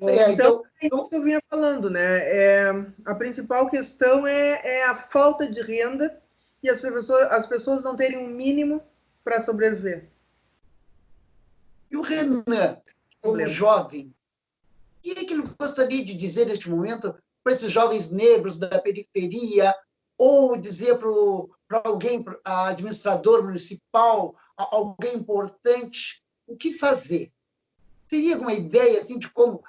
Então, é isso que eu vinha falando, né? A principal questão é a falta de renda e as pessoas não terem um mínimo para sobreviver. E o Renan, como jovem, o que é que ele gostaria de dizer neste momento para esses jovens negros da periferia, ou dizer para alguém, administrador municipal, alguém importante, o que fazer? Teria alguma ideia assim, de como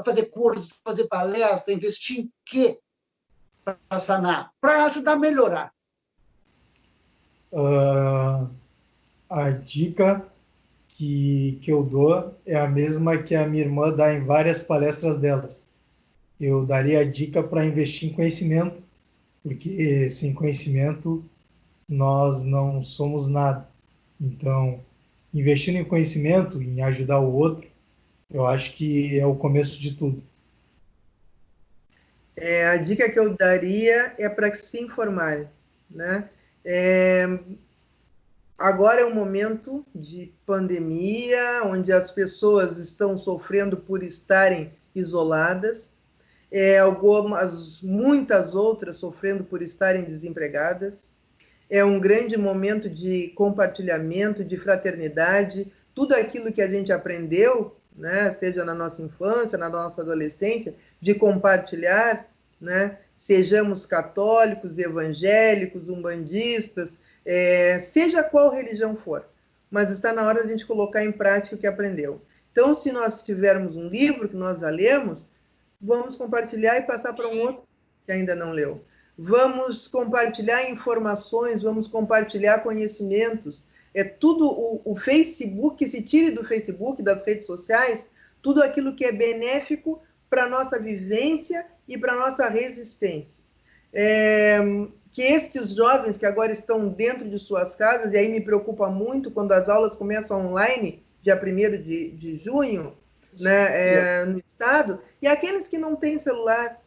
fazer cursos, fazer palestra, investir em quê para sanar, para ajudar a melhorar? A dica que eu dou é a mesma que a minha irmã dá em várias palestras delas. Eu daria a dica para investir em conhecimento, porque sem conhecimento nós não somos nada. Então, investindo em conhecimento, em ajudar o outro, eu acho que é o começo de tudo. A dica que eu daria é para se informarem, né? Agora é um momento de pandemia, onde as pessoas estão sofrendo por estarem isoladas, muitas outras sofrendo por estarem desempregadas. É um grande momento de compartilhamento, de fraternidade, tudo aquilo que a gente aprendeu, né, seja na nossa infância, na nossa adolescência, de compartilhar, né, sejamos católicos, evangélicos, umbandistas, seja qual religião for, mas está na hora de a gente colocar em prática o que aprendeu. Então, se nós tivermos um livro que nós já lemos, vamos compartilhar e passar para um outro que ainda não leu. Vamos compartilhar informações, vamos compartilhar conhecimentos. É tudo o Facebook, se tire do Facebook, das redes sociais, tudo aquilo que é benéfico para a nossa vivência e para a nossa resistência. Que estes jovens que agora estão dentro de suas casas, e aí me preocupa muito quando as aulas começam online, dia 1º de junho, né, no estado, e aqueles que não têm celular,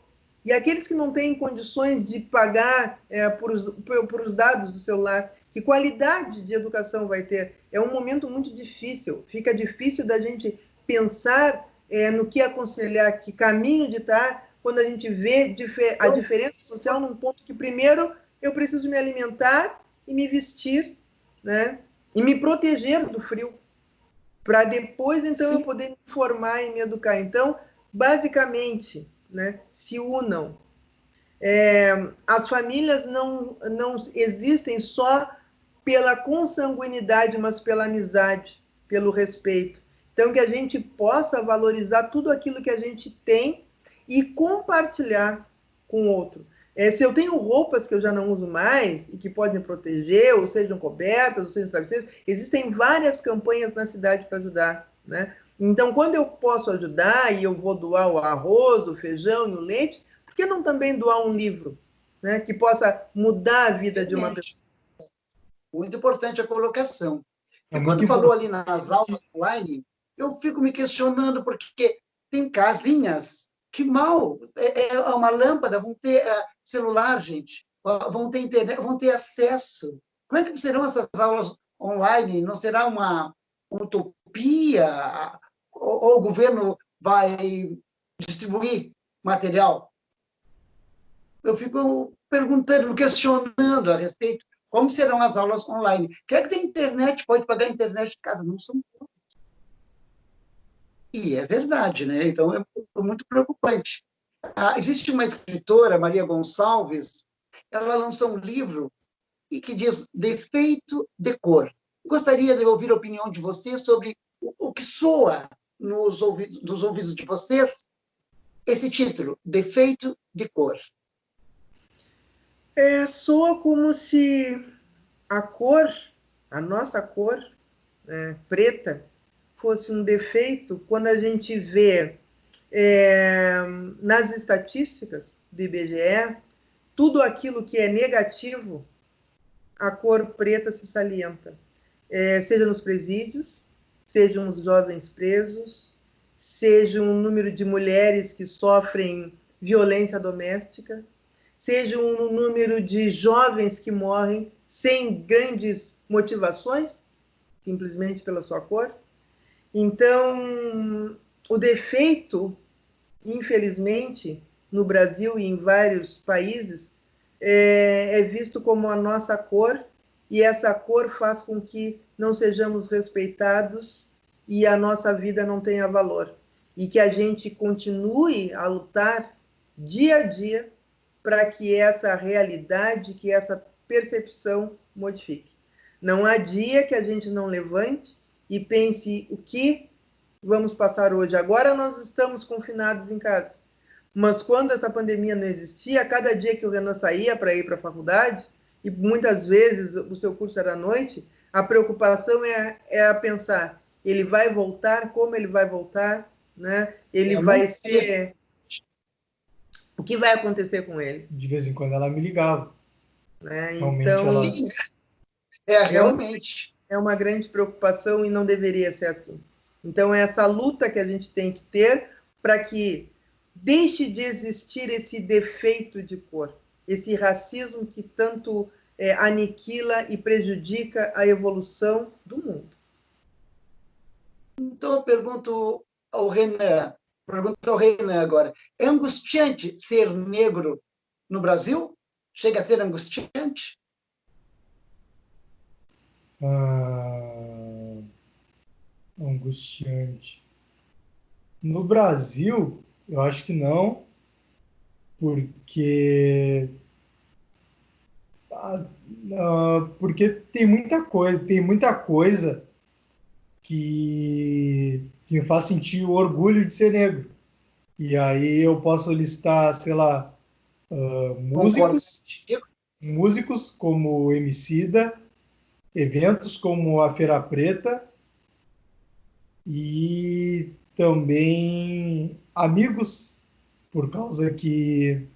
e aqueles que não têm condições de pagar por os dados do celular, que qualidade de educação vai ter? É um momento muito difícil, fica difícil da gente pensar no que aconselhar, que caminho de estar, quando a gente vê a diferença social num ponto que, primeiro, eu preciso me alimentar e me vestir, né? E me proteger do frio, para depois, então, eu poder me formar e me educar. Então, basicamente, né, se unam. As famílias não existem só pela consanguinidade, mas pela amizade, pelo respeito. Então, que a gente possa valorizar tudo aquilo que a gente tem e compartilhar com o outro. Se eu tenho roupas que eu já não uso mais e que podem proteger, ou sejam cobertas, ou sejam travesseiros, existem várias campanhas na cidade para ajudar, né? Então, quando eu posso ajudar e eu vou doar o arroz, o feijão e o leite, por que não também doar um livro, né, que possa mudar a vida de uma pessoa? Muito importante a colocação. E quando falou ali nas aulas online, eu fico me questionando, porque tem casinhas que mal é uma lâmpada, vão ter celular, gente, vão ter internet, vão ter acesso. Como é que serão essas aulas online? Não será uma utopia? Ou o governo vai distribuir material? Eu fico perguntando, questionando a respeito como serão as aulas online. Quem é que tem internet, pode pagar a internet de casa? Não são todos. E é verdade, né? Então, é muito preocupante. Existe uma escritora, Maria Gonçalves, ela lançou um livro e que diz Defeito de Cor. Gostaria de ouvir a opinião de vocês sobre o que soa nos ouvidos de vocês esse título, Defeito de Cor. Soa como se a cor, a nossa cor, preta, fosse um defeito quando a gente vê nas estatísticas do IBGE tudo aquilo que é negativo, a cor preta se salienta. Seja nos presídios, sejam os jovens presos, seja um número de mulheres que sofrem violência doméstica, seja um número de jovens que morrem sem grandes motivações, simplesmente pela sua cor. Então, o defeito, infelizmente, no Brasil e em vários países, é visto como a nossa cor, e essa cor faz com que não sejamos respeitados e a nossa vida não tenha valor. E que a gente continue a lutar dia a dia para que essa realidade, que essa percepção modifique. Não há dia que a gente não levante e pense o que vamos passar hoje. Agora nós estamos confinados em casa, mas quando essa pandemia não existia, cada dia que o Renan saía para ir para a faculdade, e muitas vezes o seu curso era à noite, a preocupação é a pensar, ele vai voltar, como ele vai voltar, né? Ele vai ser... O que vai acontecer com ele? De vez em quando ela me ligava. Né? Realmente então, ela... realmente. É uma grande preocupação e não deveria ser assim. Então, é essa luta que a gente tem que ter para que deixe de existir esse defeito de cor, esse racismo que tanto aniquila e prejudica a evolução do mundo. Então, eu pergunto ao Renan agora, é angustiante ser negro no Brasil? Chega a ser angustiante? Angustiante. No Brasil, eu acho que não, porque porque tem muita coisa que me faz sentir o orgulho de ser negro. E aí eu posso listar, sei lá, músicos como Emicida, eventos como a Feira Preta e também amigos, por causa que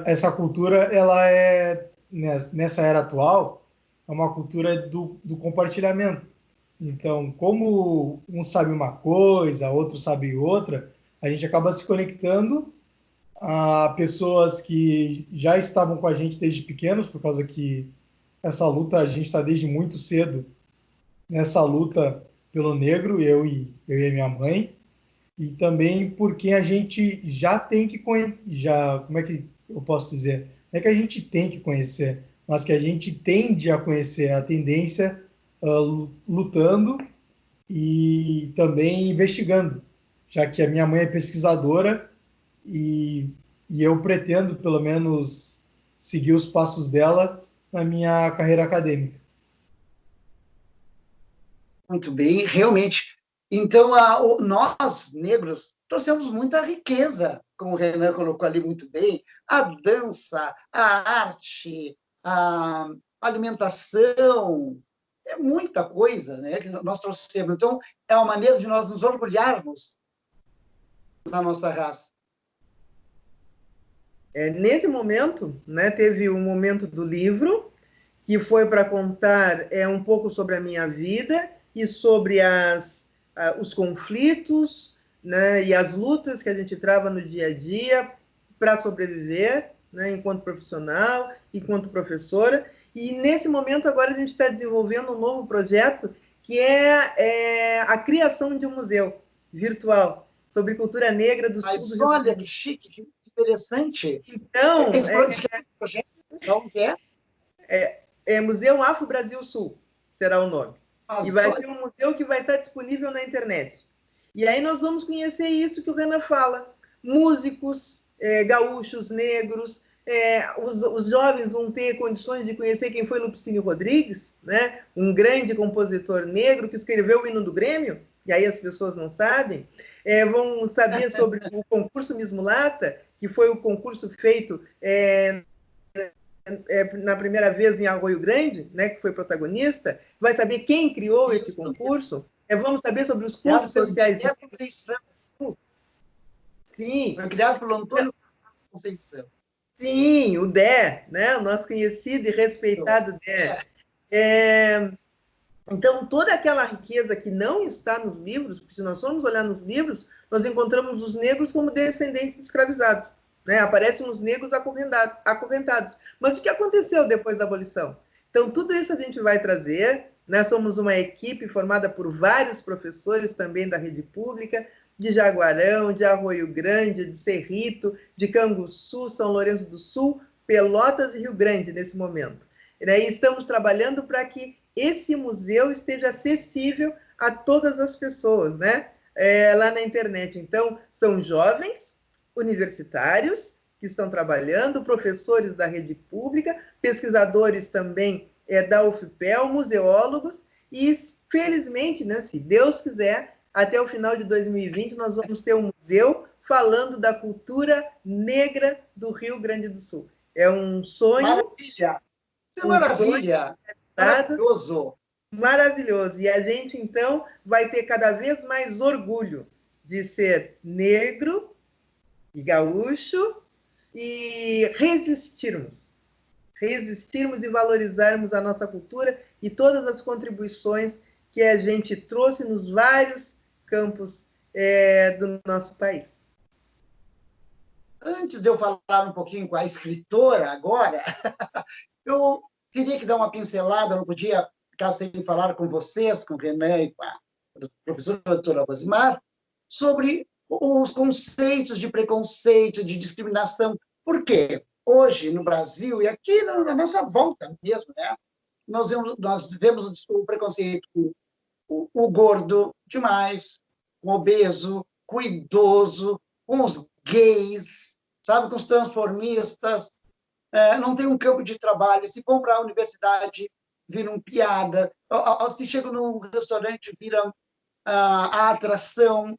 essa cultura, ela é, nessa era atual, é uma cultura do compartilhamento. Então, como um sabe uma coisa, outro sabe outra, a gente acaba se conectando a pessoas que já estavam com a gente desde pequenos, por causa que essa luta, a gente está desde muito cedo nessa luta pelo negro, eu e a minha mãe, e também porque a gente já tem que já, como é que eu posso dizer? Não é que a gente tem que conhecer, mas que a gente tende a conhecer a tendência lutando e também investigando, já que a minha mãe é pesquisadora e, e eu pretendo, pelo menos, seguir os passos dela na minha carreira acadêmica. Muito bem, realmente. Então, nós, negros, trouxemos muita riqueza, como o Renan colocou ali muito bem, a dança, a arte, a alimentação, é muita coisa, né, que nós trouxemos. Então, é uma maneira de nós nos orgulharmos da nossa raça. Nesse momento, né, teve um momento do livro, que foi para contar um pouco sobre a minha vida e sobre os conflitos, né, e as lutas que a gente trava no dia a dia para sobreviver, né, enquanto profissional, enquanto professora. E nesse momento agora a gente está desenvolvendo um novo projeto que é a criação de um museu virtual sobre cultura negra do sul do Rio Mas olha que chique, que interessante. Então, esse projeto é Museu Afro Brasil Sul, será o nome. Mas e vai ser um museu que vai estar disponível na internet. E aí nós vamos conhecer isso que o Renan fala. Músicos, gaúchos, negros, os jovens vão ter condições de conhecer quem foi Lupicínio Rodrigues, né? Um grande compositor negro que escreveu o hino do Grêmio, e aí as pessoas não sabem. Vão saber sobre o concurso Miss Mulata, que foi o concurso feito na primeira vez em Arroio Grande, né, que foi protagonista, vai saber quem criou esse concurso, vamos saber sobre os cultos sociais. Sim. Foi criado pelo Antônio Conceição. Sim, o Dé, né, o nosso conhecido e respeitado Dé. Então, toda aquela riqueza que não está nos livros, porque se nós formos olhar nos livros, nós encontramos os negros como descendentes de escravizados. Né? Aparecem os negros acorrentados. Mas o que aconteceu depois da abolição? Então, tudo isso a gente vai trazer, Nós somos uma equipe formada por vários professores também da rede pública, de Jaguarão, de Arroio Grande, de Cerrito, de Canguçu, São Lourenço do Sul, Pelotas e Rio Grande, nesse momento. E estamos trabalhando para que esse museu esteja acessível a todas as pessoas, né? Lá na internet. Então, são jovens, universitários, que estão trabalhando, professores da rede pública, pesquisadores também da UFPEL, museólogos, e felizmente, né, se Deus quiser, até o final de 2020 nós vamos ter um museu falando da cultura negra do Rio Grande do Sul. É um sonho. Maravilha! Isso é maravilha! Maravilhoso! Maravilhoso. E a gente, então, vai ter cada vez mais orgulho de ser negro e gaúcho e resistirmos e valorizarmos a nossa cultura e todas as contribuições que a gente trouxe nos vários campos do nosso país. Antes de eu falar um pouquinho com a escritora agora, eu queria que dar uma pincelada, não podia ficar sem falar com vocês, com o Renan e com a professora doutora Rosimar, sobre os conceitos de preconceito, de discriminação. Por quê? Hoje, no Brasil, e aqui na nossa volta mesmo, né? Nós vemos o preconceito com o gordo demais, com o obeso, com o idoso, com os gays, sabe, com os transformistas. Não tem um campo de trabalho. Se vão para a universidade, viram piada. Se chegam num restaurante, viram a atração,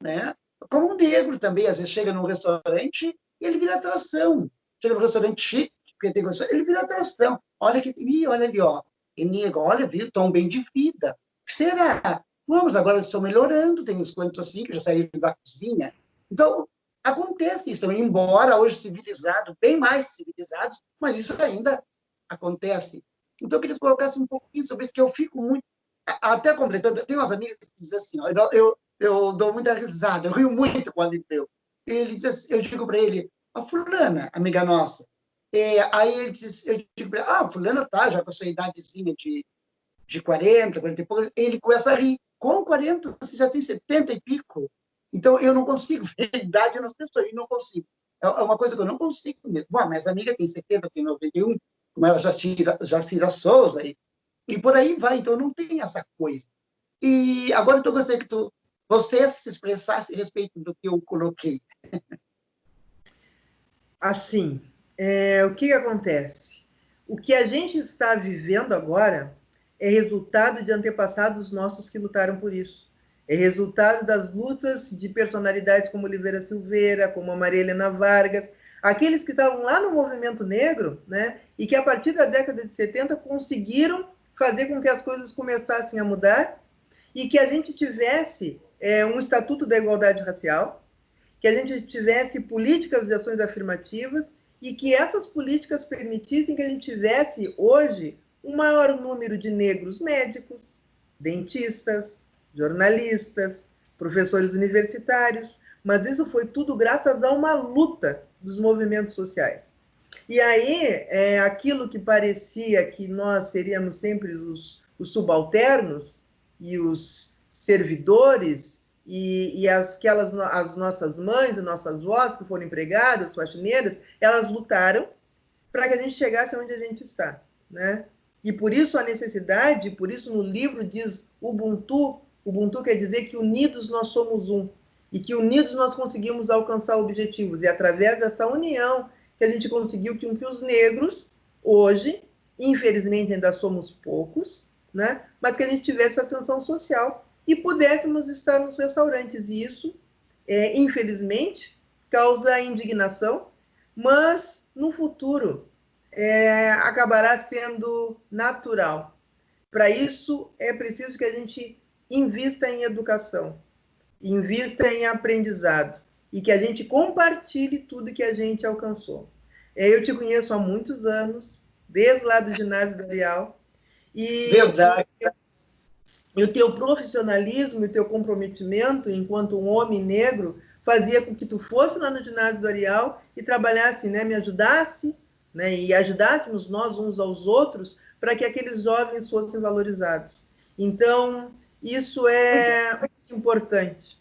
né? Como um negro também, às vezes chega num restaurante e ele vira atração. Chega num restaurante chique, porque tem ele vira atração. Olha olha ali, ó. E negro, olha, viu, tão bem de vida. O que será? Vamos, agora eles estão melhorando, tem uns quantos assim que já saíram da cozinha. Então, acontece isso, embora hoje civilizado, bem mais civilizados, mas isso ainda acontece. Então, eu queria que colocasse um pouquinho sobre isso, que eu fico muito... Até completando, tem umas amigas que dizem assim, ó, eu dou muita risada, eu rio muito com um amigo meu. Ele diz assim, eu digo para ele, a fulana, amiga nossa, aí ele diz, eu digo para ele, fulana tá, já com a sua idadezinha de 40 e pouco, ele começa a rir. Com 40, você já tem 70 e pico. Então, eu não consigo ver a idade nas pessoas, eu não consigo. É uma coisa que eu não consigo mesmo. Bom, minha amiga tem 70, tem 91, como ela Jacira Souza, e por aí vai. Então, não tem essa coisa. E agora, eu gostaria que você se expressasse a respeito do que eu coloquei. Assim, o que acontece? O que a gente está vivendo agora é resultado de antepassados nossos que lutaram por isso. É resultado das lutas de personalidades como Oliveira Silveira, como a Maria Helena Vargas, aqueles que estavam lá no movimento negro, né, e que a partir da década de 70 conseguiram fazer com que as coisas começassem a mudar e que a gente tivesse um estatuto da igualdade racial, que a gente tivesse políticas de ações afirmativas e que essas políticas permitissem que a gente tivesse hoje um maior número de negros médicos, dentistas, jornalistas, professores universitários, mas isso foi tudo graças a uma luta dos movimentos sociais. E aí, aquilo que parecia que nós seríamos sempre os subalternos e os servidores e as nossas mães e nossas vós que foram empregadas, faxineiras, elas lutaram para que a gente chegasse onde a gente está, né? E por isso a necessidade, por isso no livro diz Ubuntu, Ubuntu quer dizer que unidos nós somos um, e que unidos nós conseguimos alcançar objetivos, e através dessa união que a gente conseguiu que os negros, hoje, infelizmente ainda somos poucos, né? Mas que a gente tivesse ascensão social e pudéssemos estar nos restaurantes, e isso, infelizmente, causa indignação, mas no futuro acabará sendo natural. Para isso, é preciso que a gente invista em educação, invista em aprendizado e que a gente compartilhe tudo que a gente alcançou. Eu te conheço há muitos anos, desde lá do ginásio do Areal, e o teu profissionalismo e o teu comprometimento enquanto um homem negro fazia com que tu fosse lá no ginásio do Areal e trabalhasse, né, me ajudasse, né, e ajudássemos nós uns aos outros para que aqueles jovens fossem valorizados. Então, isso é muito importante.